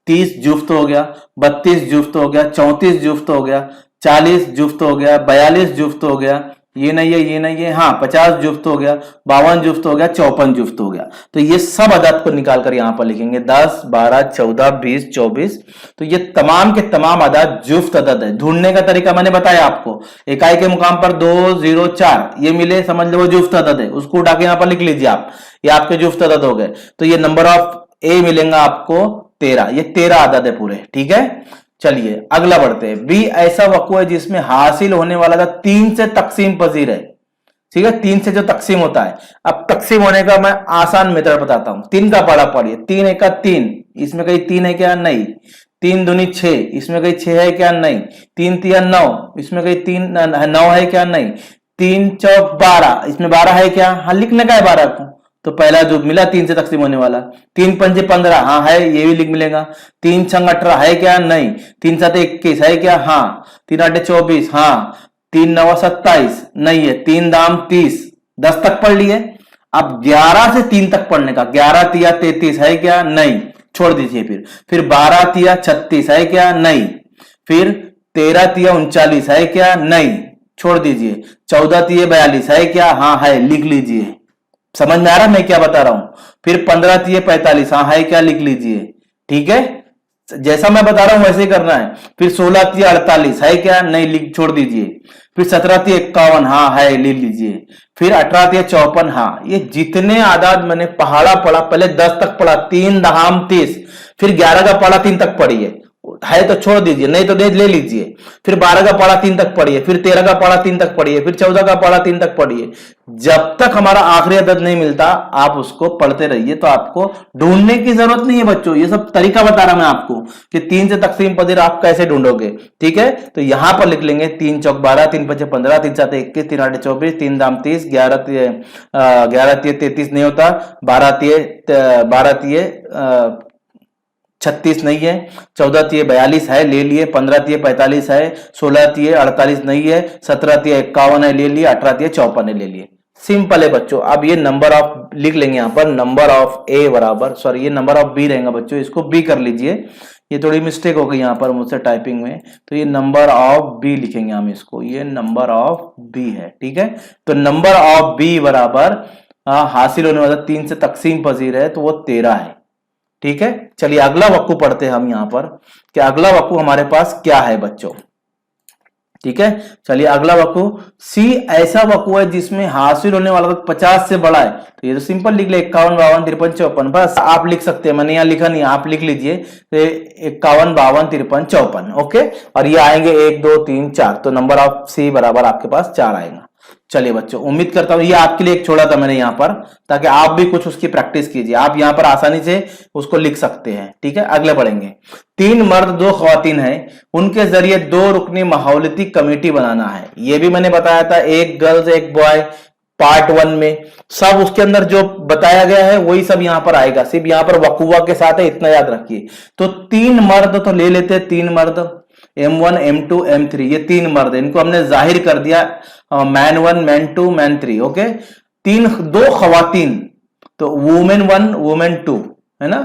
30 जुफ्त हो गया, 32 जुफ्त हो गया, 34 जुफ्त हो गया, 40 जुफ्त हो गया, 42 जुफ्त हो गया, ये नहीं है, ये नहीं है, हाँ 50 जुफ्त हो गया, 52 जुफ्त हो गया, 54 जुफ्त हो गया। तो ये सब अदद को निकाल कर यहां पर लिखेंगे 10 12 14 20 24। तो ये तमाम के तमाम अदद जुफ्त अदद है। ढूंढने का तरीका मैंने बताया आपको, इकाई के मुकाम पर 2 0 4 ये मिले, समझ लो वो जुफ्त अदद है, उसको उठा के यहां पर लिख लीजिए आप, ये आपके जुफ्त अदद हो गए। तो ये नंबर ऑफ ए मिलेगा आपको 13, ये 13 अदद है पूरे, ठीक है। चलिए अगला बढ़ते हैं। बी ऐसा वक़्फ़ा है जिसमें हासिल होने वाला था 3 से तकसीम पजीर है। ठीक है, 3 से जो तकसीम होता है। अब तकसीम होने का मैं आसान मेथड बताता हूं। 3 का पाड़ा पढ़िए, 3 एक 3, इसमें कहीं 3 है क्या? नहीं। 3 दूनी 6, इसमें कहीं 6 है क्या? नहीं। 3 तिया 9, इसमें कहीं 3 9 है क्या? नहीं। 3 चौक 12, इसमें 12 है क्या? हाँ, लिखने का है 12 को, तो पहला जो मिला 3 से तकसीम होने वाला। 3 पंजे 15, हाँ है, ये भी लिख मिलेगा। 3 छंग 18 है क्या? नहीं। 3 7 21 है क्या? हाँ। 3 8 24, हाँ। 3 9 27 नहीं है। 3 दाम 30, 10 तक पढ़ लिए। अब 11 से 3 तक पढ़ने का। 11 तिया 33 है क्या? नहीं, छोड़ दीजिए। फिर 12 तिया 36 है क्या? नहीं। फिर 13 तिया 39 है क्या? नहीं, छोड़ दीजिए। 14 तिया 42 है क्या? हाँ है, लिख लीजिए। समझ में आ रहा मैं क्या बता रहा हूं? फिर 15 तिया 45, हाँ है क्या? लिख लीजिए। ठीक है, जैसा मैं बता रहा हूं वैसे ही करना है। फिर 16 तिया 48 है क्या? नहीं, लिख छोड़ दीजिए। फिर 17 तिया 51, हाँ है, लिख लीजिए। फिर 18 तिया 54, हाँ। ये जितने आदाद मैंने पहाड़ा पढ़ा, पहले 10 तक पढ़ा, 3 दहाम 30, फिर 11 का पढ़ा 3 तक पढ़िए, है तो छोड़ दीजिए, नहीं तो ले लीजिए। फिर 12 का पढ़ा 3 तक पढ़िए, फिर 13 का पढ़ा 3 तक पढ़िए, फिर 14 का पढ़ा 3 तक पढ़िए। जब तक हमारा आखिरी अदद नहीं मिलता आप उसको पढ़ते रहिए। तो आपको ढूंढने की जरूरत नहीं है बच्चों, ये सब तरीका बता रहा मैं आपको कि 3 से तकसीम पदीर आप कैसे ढूंढोगे। ठीक है, तो यहां पर लिख लेंगे 3 चौक 12, 3 5 15, 3 7 21, 3 8 24, 3 दाम 30, 11 तिये 33 नहीं होता, 12 तिये 36 नहीं है, 14 तिये 42 है, ले लिए। 15 तिये 45 है, 16 तिये 48 नहीं है, 17 तिये 51 है, ले लिए। 18 तिये 54 है, ले लिए। सिंपल है बच्चों। अब ये नंबर ऑफ लिख लेंगे यहां पर, नंबर ऑफ ए बराबर, सॉरी ये नंबर ऑफ बी रहेगा बच्चों, इसको बी कर लीजिए। ये थोड़ी मिस्टेक हो गई यहां पर मुझसे टाइपिंग में, तो ये नंबर ऑफ बी लिखेंगे हम इसको, ये नंबर ऑफ बी है। ठीक है, तो नंबर ऑफ बी बराबर हासिल होने वाला 3 से तकसीम पजीर है, तो वो 13 है। ठीक है, चलिए अगला वक्कू पढ़ते हैं हम यहां पर कि अगला वक्कू हमारे पास क्या है बच्चों। ठीक है, चलिए अगला वक्कू, सी ऐसा वक्कू है जिसमें हासिल होने वाला 50 से बड़ा है। तो ये तो सिंपल लिख ले, 51 52 53 54, बस आप लिख सकते हैं, मैंने यहां लिखा नहीं, आप लिख लीजिए 51 52 53 54। ओके, और ये आएंगे 1 2 3 4, तो नंबर ऑफ सी बराबर आपके पास 4 आएगा। चलिए बच्चों, उम्मीद करता हूं ये आपके लिए एक छोड़ा था मैंने यहां पर, ताकि आप भी कुछ उसकी प्रैक्टिस कीजिए। आप यहां पर आसानी से उसको लिख सकते हैं। ठीक है, अगले बढ़ेंगे। 3 मर्द 2 खवातीन हैं, उनके जरिए 2 रुकनी माहौलती कमेटी बनाना है। ये भी मैंने बताया था, एक गर्ल्स एक बॉय, पार्ट 1 में सब उसके अंदर जो बताया गया है वही सब यहां पर आएगा, सिर्फ यहां पर वकुआ के साथ है, इतना याद रखिए। तो 3 मर्द तो ले लेते हैं, 3 मर्द M1 M2 M3, ये 3 मर्द है, इनको हमने जाहिर कर दिया मैन 1 मैन 2 मैन 3। ओके, 2 खवातीन, तो वुमेन 1 वुमेन 2 है ना,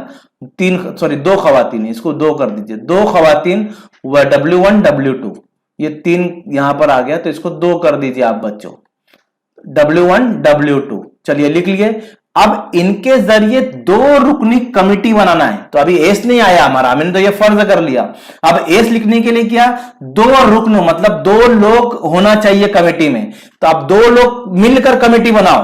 2 खवातीन, इसको 2 कर दीजिए, 2 खवातीन W1 W2, ये 3 यहां पर आ गया, तो इसको 2 कर दीजिए आप बच्चों, W1 W2। चलिए लिख लिए। अब इनके जरिए 2 रुकनी कमिटी बनाना है, तो अभी एस नहीं आया हमारा, हमने तो ये फर्ज कर लिया। अब एस लिखने के लिए क्या, 2 रुकन मतलब 2 लोग होना चाहिए कमेटी में, तो अब 2 लोग मिलकर कमेटी बनाओ।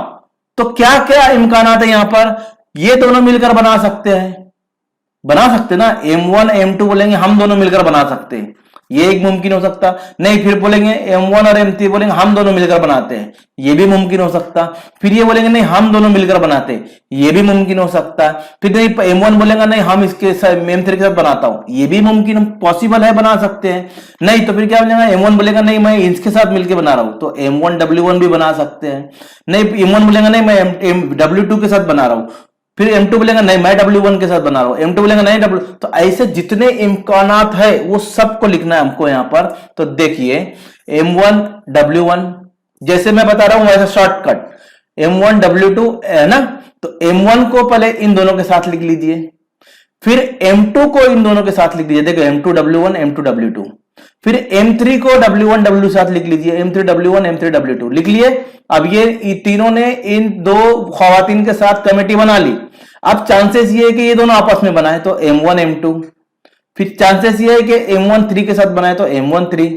तो क्या क्या इम्कानात है यहां पर, ये दोनों मिलकर बना सकते ना, M1 M2 बोलेंगे हम दोनों मिलकर बना सकते हैं, ये एक मुमकिन हो सकता। नहीं, फिर बोलेंगे M1 और M3 बोलेंगे हम दोनों मिलकर बनाते हैं, ये भी मुमकिन हो सकता। फिर ये बोलेंगे नहीं हम दोनों मिलकर बनाते हैं, ये भी मुमकिन हो सकता। फिर नहीं, M1 बोलेगा नहीं हम इसके साथ M3 के साथ बनाता हूं, ये भी मुमकिन पॉसिबल है, बना सकते हैं। नहीं तो फिर क्या बोलेगा, M1 बोलेगा नहीं मैं इसके साथ मिलकर बना रहा हूं, तो M1 W1 भी बना सकते हैं। नहीं, M1 बोलेगा नहीं मैं W2 के साथ बना रहा हूं, फिर M2 बोलेगा नहीं मैं W1 के साथ बना रहा हूं, M2 बोलेगा नहीं W, तो ऐसे जितने इम्कानात है वो सबको लिखना है हमको यहां पर। तो देखिए M1 W1 जैसे मैं बता रहा हूं वैसे शॉर्टकट, M1 W2 है ना, तो M1 को पहले इन दोनों के साथ लिख लीजिए, फिर M2 को इन दोनों के साथ लिख लीजिए, देखो M2 W1 M2 W2, फिर M3 को W1 W साथ लिख लीजिए, M3 W1 M3 W2 लिख लिए। अब ये तीनों ने इन 2 खवातीन के साथ कमेटी बना ली। अब चांसेस ये है कि ये दोनों आपस में बनाए, तो M1 M2, फिर चांसेस ये है कि M1 3 के साथ बनाए, तो M1 3,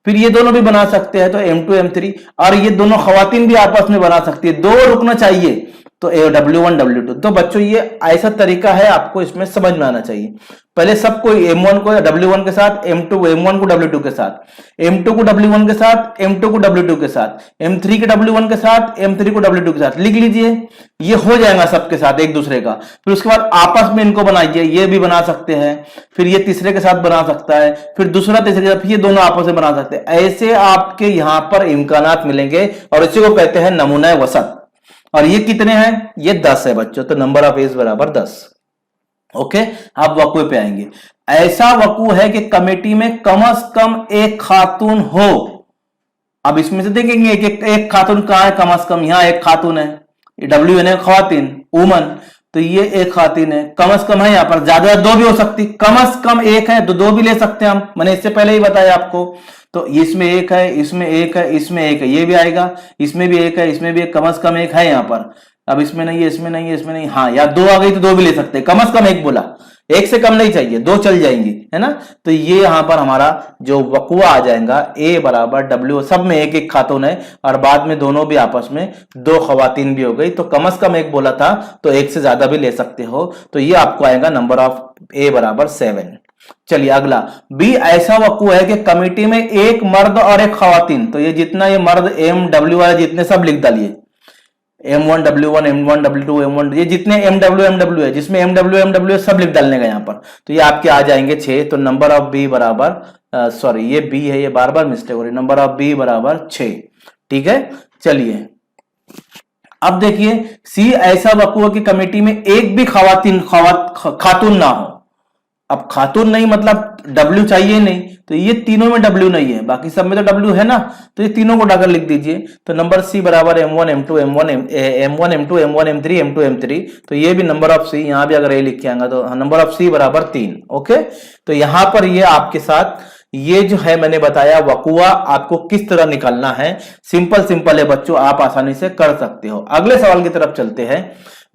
फिर ये दोनों भी बना सकते हैं, तो M2 M3, और ये दोनों खवातीन भी आपस में बना सकती है। 2 रुकना चाहिए, तो W1 W2। तो बच्चों ये ऐसा तरीका है, आपको इसमें समझ में आना चाहिए। पहले सबको M1 को W1 के साथ, M1 को W2 के साथ, M2 को W1 के साथ, M2 को W2 के साथ, M3 के W1 के साथ, M3 को W2 के साथ लिख लीजिए। ये हो जाएगा सबके साथ एक दूसरे का। फिर उसके बाद आपस में इनको बनाइए, ये भी बना सकते हैं, फिर ये तीसरे के साथ बना सकता है, फिर दूसरा तीसरे के साथ, फिर ये दोनों आपस में बना सकते हैं। ऐसे आपके यहां पर इम्कानात मिलेंगे और इसी को कहते हैं नमूना वसत। और ये कितने हैं? ये 10 है बच्चों। तो नंबर ऑफ एज बराबर 10। ओके, अब वकूए पे आएंगे। ऐसा वकू है कि कमेटी में कम से कम एक खातून हो। अब इसमें से देखेंगे एक खातून कहां है? कम से कम यहां एक खातून है, डब्ल्यू यानी खातिन, वुमन। तो ये एक खातिन है, कम से कम है। यहां पर ज्यादा दो भी हो सकती, कम से कम एक है तो दो भी ले सकते हैं हम, मैंने इससे पहले ही बताया आपको। तो इसमें एक है, इसमें एक है, इसमें एक है, ये भी आएगा, इसमें भी एक है, इसमें भी एक, कम से कम एक है यहां पर। अब इसमें नहीं है, इसमें नहीं है, इसमें नहीं, हाँ, या दो आ गई तो दो भी ले सकते हैं, कम से कम एक बोला, एक से कम नहीं चाहिए, दो चल जाएंगी, है ना। तो ये यहां पर हमारा जो वकुआ आ जाएगा ए बराबर W, सब में एक एक खातून है और बाद में दोनों भी आपस में दो खवातीन भी हो गई। तो कम से कम एक बोला था तो एक से ज्यादा भी ले सकते हो। तो ये आपको आएगा नंबर ऑफ ए बराबर 7। चलिए अगला बी, ऐसा वकू है कि कमेटी में एक मर्द और एक खवातीन। तो ये जितना ये मर्द MW वाले जितने सब लिख डालिए, M1 W1 M1 W2 M1, ये जितने MW है, जिसमें MW है सब लिख डालने का यहाँ पर। तो ये आपके आ जाएंगे 6। तो नंबर ऑफ बी बराबर सॉरी ये बी है, ये बार बार मिस्टेक हो रही है, नंबर ऑफ बी बराबर 6। ठीक है, चलिए अब देखिए सी, ऐसा वकू है कि कमेटी में एक भी खातून ना हो। अब खातून नहीं मतलब W चाहिए नहीं, तो ये तीनों में W नहीं है, बाकी सब में तो W है ना। तो ये तीनों को डाकर लिख दीजिए। तो नंबर सी बराबर M1 M2 M1 M2 M1 M3 M2 M3। तो ये भी नंबर ऑफ सी, यहां भी अगर ये लिख के आएगा तो नंबर ऑफ सी बराबर 3। ओके, तो यहां पर ये आपके साथ ये जो है मैंने बताया वकुआ आपको किस तरह निकालना है। सिंपल है बच्चों, आप आसानी से कर सकते हो। अगले सवाल की तरफ चलते हैं।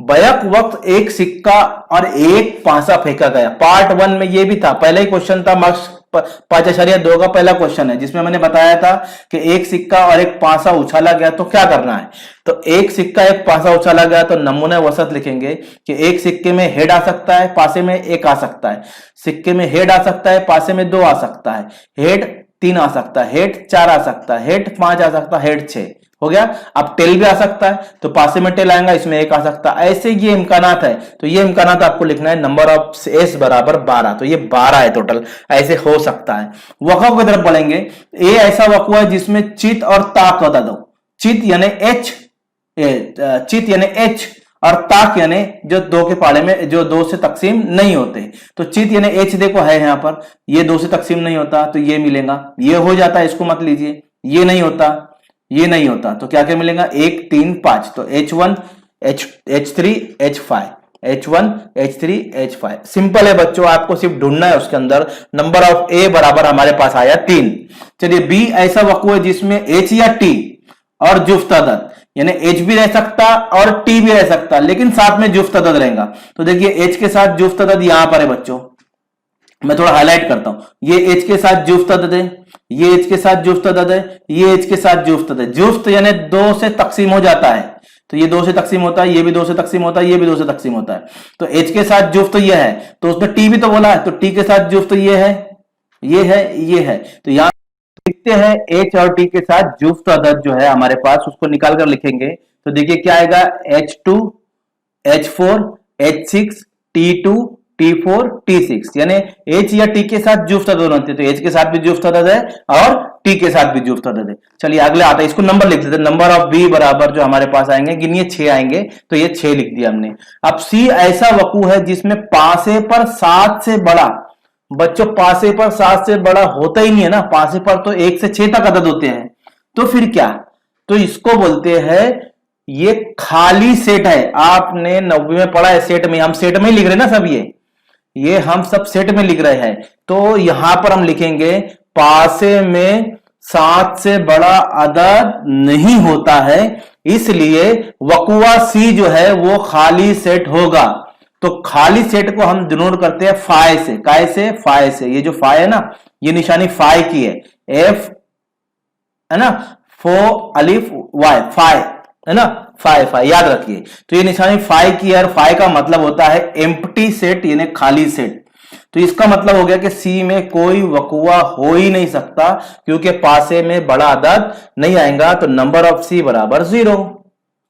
बैक वक्त एक सिक्का और एक पांसा फेंका गया। पार्ट 1 में ये भी था, पहला ही क्वेश्चन था, मार्क्स 5.2 का पहला क्वेश्चन है, जिसमें मैंने बताया था कि एक सिक्का और एक पांसा उछाला गया तो क्या करना है। तो एक सिक्का एक पांसा उछाला गया तो नमूना वसत लिखेंगे कि एक सिक्के में हेड आ सकता है, पासे में एक आ सकता है, सिक्के में हेड आ सकता है, पासे में 2 आ सकता है, हेड 3 आ सकता है, हेड 4 आ सकता है, हेड 5 आ सकता है, हेड 6 हो गया। अब टेल भी आ सकता है, तो पासे में टेल आएगा, इसमें एक आ सकता है। ऐसे ये इम्कानात है, तो ये इम्कानात आपको लिखना है। नंबर ऑफ एस बराबर 12, तो ये 12 है टोटल, ऐसे हो सकता है। वक़फ़ की तरफ बढ़ेंगे। ए ऐसा वक़्फ़ है जिसमें चित और ताक का दो, चित यानी एच, चित यानी एच और ताक यानी जो दो के पाड़े में जो 2 से तकसीम नहीं होते। तो चित यानी एच देखो है यहां पर, ये 2 से तकसीम नहीं होता तो ये मिलेगा, ये हो जाता है, इसको मत लीजिए, ये नहीं होता, ये नहीं होता, तो क्या क्या मिलेगा 1 3 5। तो H1 H3 H5, H1 H3 H5। Simple है बच्चों, आपको सिर्फ ढूंढना है उसके अंदर। नंबर ऑफ ए बराबर हमारे पास आया 3। चलिए बी ऐसा वक़्फ़ है जिसमें H या T और जुफ्त अदद, यानी H भी रह सकता और T भी रह सकता, लेकिन साथ में जुफ्त अदद रहेगा। तो देखिए H के साथ जुफ्त अदद यहां पर है बच्चों, मैं थोड़ा हाईलाइट करता हूं। ये H के साथ जुफ्त अदद है, ये H के साथ जुफ्त अदद है, ये H के साथ जुफ्त अदद है। जुफ्त यानी 2 से तकसीम हो जाता है, तो ये 2 से तकसीम होता है, ये भी 2 से तकसीम होता है, ये भी 2 से तकसीम होता है। तो H के साथ जुफ्त ये है, तो उसमें T भी तो बोला है, तो T के साथ जुफ्त ये है, ये है, ये है। तो यहां लिखते हैं H और T के साथ जुफ्त अदद जो है हमारे पास, उसको निकाल कर लिखेंगे। तो देखिए क्या आएगा, H2 H4 H6 T2 T4 T6, यानी H या T के साथ जुफ्त अदद होती है। तो H के साथ भी जुफ्त अदद है और T के साथ भी जुफ्त अदद है। चलिए अगले आता है, इसको नंबर लिख देते हैं। नंबर ऑफ बी बराबर जो हमारे पास आएंगे, गिनिए 6 आएंगे, तो ये 6 लिख दिया हमने। अब सी ऐसा वकू है जिसमें पासे पर 7 से बड़ा, बच्चों पासे पर 7 से बड़ा होता ही नहीं है ना, पासे पर तो 1 से 6 तक अदद होते हैं। तो फिर क्या, तो इसको बोलते हैं ये खाली सेट है। आपने 90 में पढ़ा है सेट में, हम सेट में ही लिख रहे हैं ना सब, ये हम सब सेट में लिख रहे हैं। तो यहां पर हम लिखेंगे पासे में 7 से बड़ा अदद नहीं होता है, इसलिए वकुआ सी जो है वो खाली सेट होगा। तो खाली सेट को हम डिनोट करते हैं फाय से, काय से, फाय से। ये जो फाय है ना, ये निशानी फाय की है, एफ है ना, फो अलिफ वाय, फाय, है ना, फाइव याद रखिए। तो ये निशानी फाइव की है, फाइव का मतलब होता है एम्प्टी सेट यानी खाली सेट। तो इसका मतलब हो गया कि सी में कोई वकुआ हो ही नहीं सकता, क्योंकि पासे में बड़ा अदद नहीं आएगा, तो नंबर ऑफ सी बराबर 0।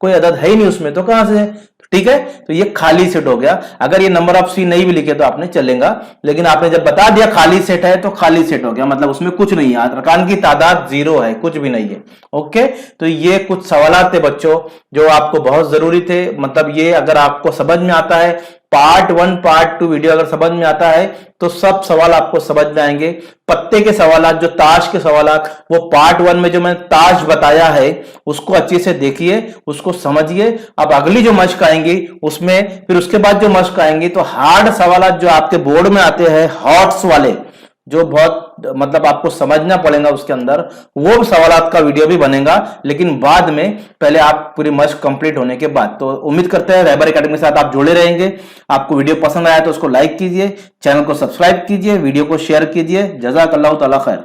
कोई अदद है ही नहीं उसमें, तो कहां से? ठीक है, तो ये खाली सेट हो गया। अगर ये नंबर ऑफ सी नहीं भी लिखे तो आपने चलेगा, लेकिन आपने जब बता दिया खाली सेट है तो खाली सेट हो गया, मतलब उसमें कुछ नहीं है, अरकान की तादाद 0 है, कुछ भी नहीं है। ओके, तो ये कुछ सवाल थे बच्चों जो आपको बहुत जरूरी थे। मतलब ये अगर आपको समझ में आता है, पार्ट 1 पार्ट 2 वीडियो अगर समझ में आता है तो सब सवाल आपको समझ में आएंगे। पत्ते के सवाल, जो ताश के सवाल, वो पार्ट 1 में जो मैंने ताश बताया है उसको अच्छे से देखिए, उसको समझिए। अब अगली जो मश्क आएंगी उसमें, फिर उसके बाद जो मश्क आएंगी तो हार्ड सवाल जो आपके बोर्ड में आते हैं, हॉट्स वाले, जो बहुत मतलब आपको समझना पड़ेगा उसके अंदर, वो सवाल का वीडियो भी बनेगा, लेकिन बाद में, पहले आप पूरी मश्क कंप्लीट होने के बाद। तो उम्मीद करते हैं रहबर एकेडमी के साथ आप जुड़े रहेंगे। आपको वीडियो पसंद आया तो उसको लाइक कीजिए, चैनल को सब्सक्राइब कीजिए, वीडियो को शेयर कीजिए। जज़ाकल्लाहु ताला खैर।